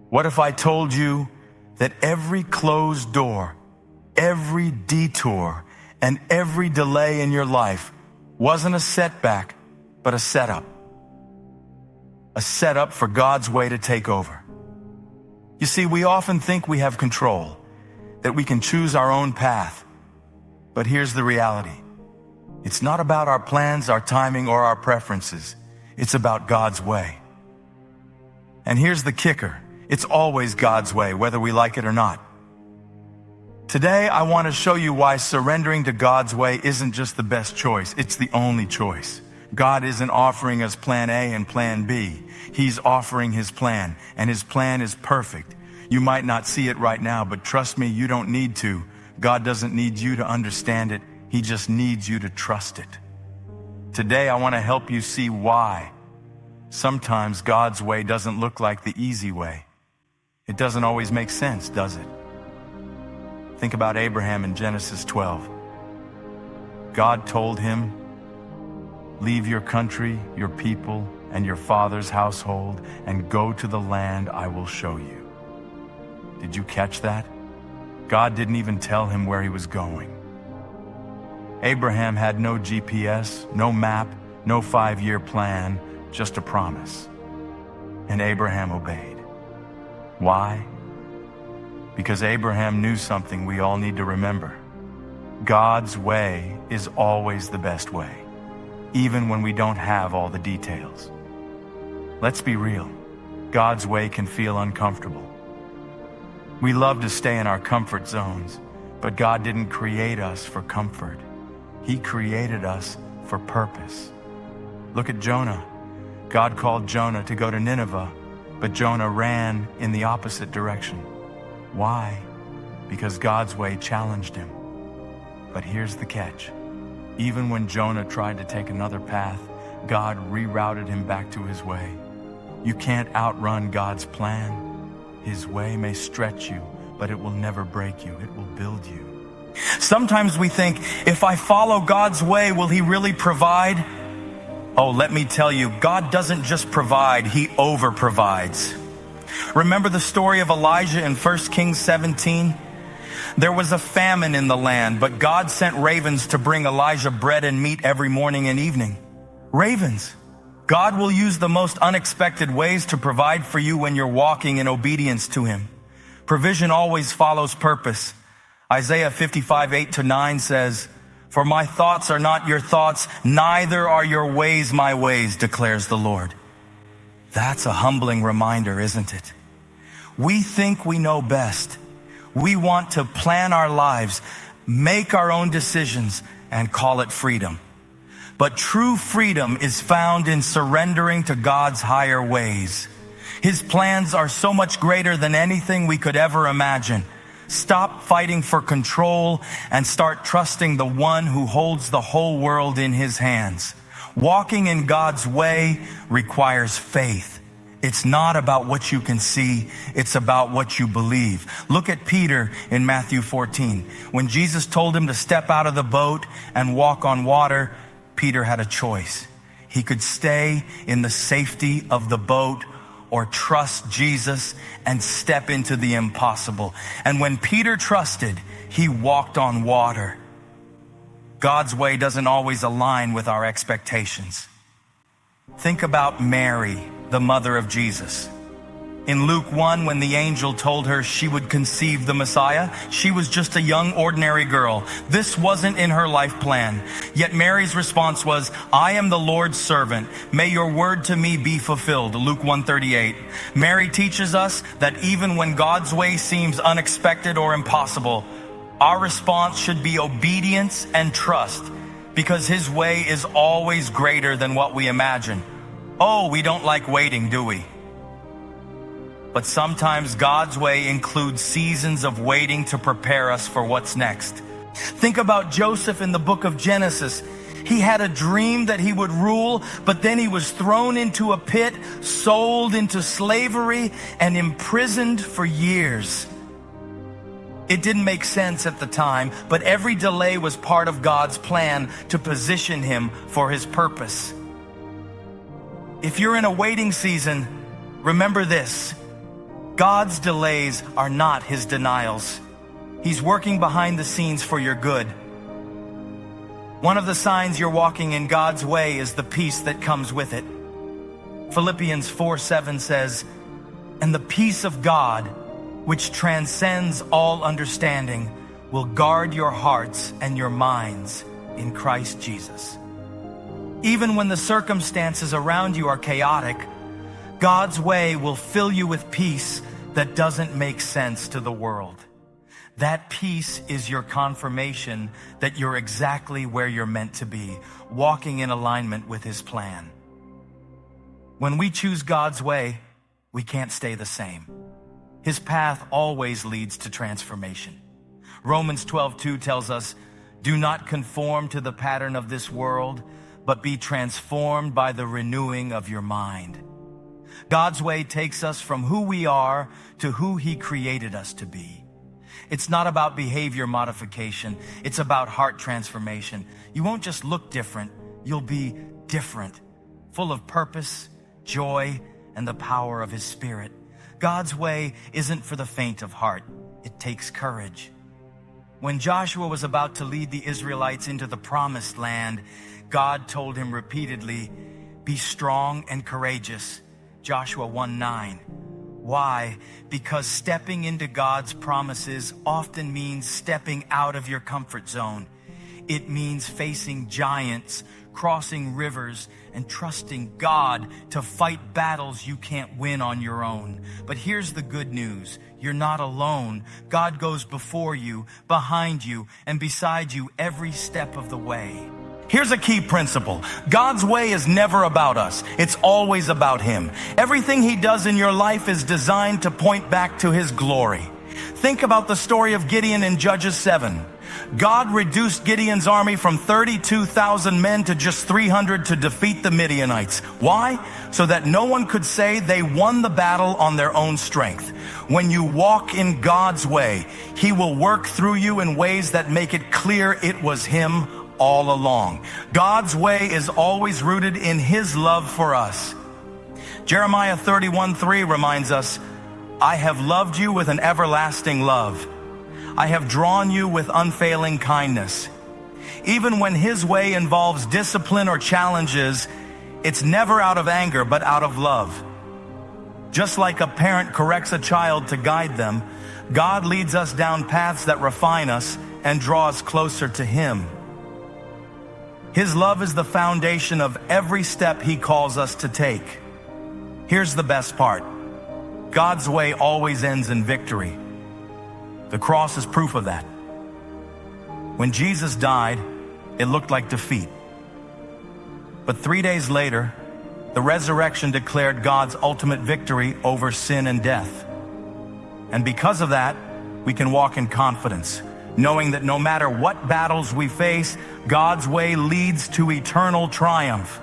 What if I told you that every closed door, every detour, and every delay in your life wasn't a setback, but a setup? A setup for God's way to take over. You see, we often think we have control, that we can choose our own path. But here's the reality. It's not about our plans, our timing, or our preferences. It's about God's way. And here's the kicker. It's always God's way, whether we like it or not. Today, I want to show you why surrendering to God's way isn't just the best choice. It's the only choice. God isn't offering us plan A and plan B. He's offering his plan, and his plan is perfect. You might not see it right now, but trust me, you don't need to. God doesn't need you to understand it. He just needs you to trust it. Today, I want to help you see why sometimes God's way doesn't look like the easy way. It doesn't always make sense, does it? Think about Abraham in Genesis 12. God told him, "Leave your country, your people, and your father's household, and go to the land I will show you." Did you catch that? God didn't even tell him where he was going. Abraham had no GPS, no map, no 5-year plan, just a promise. And Abraham obeyed. Why? Because Abraham knew something we all need to remember. God's way is always the best way, even when we don't have all the details. Let's be real. God's way can feel uncomfortable. We love to stay in our comfort zones, but God didn't create us for comfort. He created us for purpose. Look at Jonah. God called Jonah to go to Nineveh, but Jonah ran in the opposite direction. Why? Because God's way challenged him. But here's the catch. Even when Jonah tried to take another path, God rerouted him back to his way. You can't outrun God's plan. His way may stretch you, but it will never break you. It will build you. Sometimes we think, if I follow God's way, will he really provide? Oh, let me tell you, God doesn't just provide, he over-provides. Remember the story of Elijah in 1 Kings 17? There was a famine in the land, but God sent ravens to bring Elijah bread and meat every morning and evening. Ravens. God will use the most unexpected ways to provide for you when you're walking in obedience to him. Provision always follows purpose. Isaiah 55:8-9 says, "For my thoughts are not your thoughts, neither are your ways my ways, declares the Lord." That's a humbling reminder, isn't it? We think we know best. We want to plan our lives, make our own decisions, and call it freedom. But true freedom is found in surrendering to God's higher ways. His plans are so much greater than anything we could ever imagine. Stop fighting for control and start trusting the one who holds the whole world in his hands. Walking in God's way requires faith. It's not about what you can see, it's about what you believe. Look at Peter in Matthew 14. When Jesus told him to step out of the boat and walk on water, Peter had a choice. He could stay in the safety of the boat or trust Jesus and step into the impossible. And when Peter trusted, he walked on water. God's way doesn't always align with our expectations. Think about Mary, the mother of Jesus. In Luke 1, when the angel told her she would conceive the Messiah, she was just a young, ordinary girl. This wasn't in her life plan. Yet Mary's response was, "I am the Lord's servant. May your word to me be fulfilled." Luke 1:38. Mary teaches us that even when God's way seems unexpected or impossible, our response should be obedience and trust, because his way is always greater than what we imagine. Oh, we don't like waiting, do we? But sometimes God's way includes seasons of waiting to prepare us for what's next. Think about Joseph in the book of Genesis. He had a dream that he would rule, but then he was thrown into a pit, sold into slavery, and imprisoned for years. It didn't make sense at the time, but every delay was part of God's plan to position him for his purpose. If you're in a waiting season, Remember this: God's delays are not his denials. He's working behind the scenes for your good. One of the signs you're walking in God's way is the peace that comes with it. Philippians 4:7 says, "And the peace of God, which transcends all understanding, will guard your hearts and your minds in Christ Jesus." Even when the circumstances around you are chaotic, God's way will fill you with peace that doesn't make sense to the world. That peace is your confirmation that you're exactly where you're meant to be, walking in alignment with his plan. When we choose God's way, we can't stay the same. His path always leads to transformation. Romans 12:2 tells us, "Do not conform to the pattern of this world, but be transformed by the renewing of your mind." God's way takes us from who we are to who he created us to be. It's not about behavior modification. It's about heart transformation. You won't just look different. You'll be different, full of purpose, joy, and the power of his Spirit. God's way isn't for the faint of heart. It takes courage. When Joshua was about to lead the Israelites into the promised land, God told him repeatedly, "Be strong and courageous." Joshua 1:9. Why? Because stepping into God's promises often means stepping out of your comfort zone. It means facing giants, crossing rivers, and trusting God to fight battles you can't win on your own. But here's the good news. You're not alone. God goes before you, behind you, and beside you every step of the way. Here's a key principle. God's way is never about us. It's always about him. Everything he does in your life is designed to point back to his glory. Think about the story of Gideon in Judges 7. God reduced Gideon's army from 32,000 men to just 300 to defeat the Midianites. Why? So that no one could say they won the battle on their own strength. When you walk in God's way, he will work through you in ways that make it clear it was him all along. God's way is always rooted in his love for us. Jeremiah 31:3 reminds us, "I have loved you with an everlasting love. I have drawn you with unfailing kindness." Even when his way involves discipline or challenges, it's never out of anger, but out of love. Just like a parent corrects a child to guide them, God leads us down paths that refine us and draw us closer to him. His love is the foundation of every step he calls us to take. Here's the best part. God's way always ends in victory. The cross is proof of that. When Jesus died, it looked like defeat. But 3 days later, the resurrection declared God's ultimate victory over sin and death. And because of that, we can walk in confidence, knowing that no matter what battles we face, God's way leads to eternal triumph.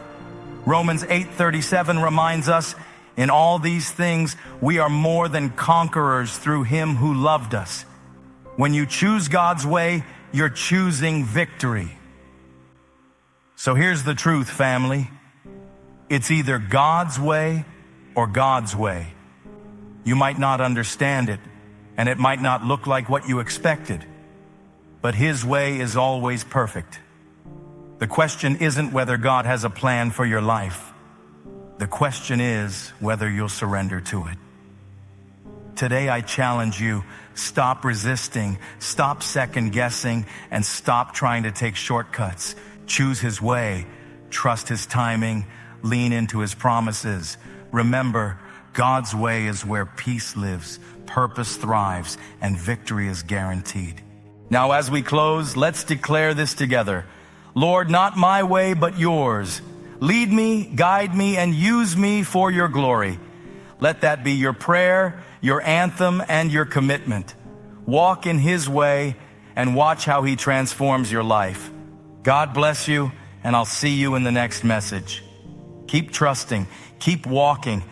Romans 8:37 reminds us, "In all these things, we are more than conquerors through him who loved us." When you choose God's way, you're choosing victory. So here's the truth, family. It's either God's way or God's way. You might not understand it, and it might not look like what you expected, but his way is always perfect. The question isn't whether God has a plan for your life. The question is whether you'll surrender to it. Today I challenge you, stop resisting, stop second guessing, and stop trying to take shortcuts. Choose his way, trust his timing, lean into his promises. Remember, God's way is where peace lives, purpose thrives, and victory is guaranteed. Now, as we close, let's declare this together. Lord, not my way, but yours. Lead me, guide me, and use me for your glory. Let that be your prayer, your anthem, and your commitment. Walk in his way and watch how he transforms your life. God bless you, and I'll see you in the next message. Keep trusting, keep walking,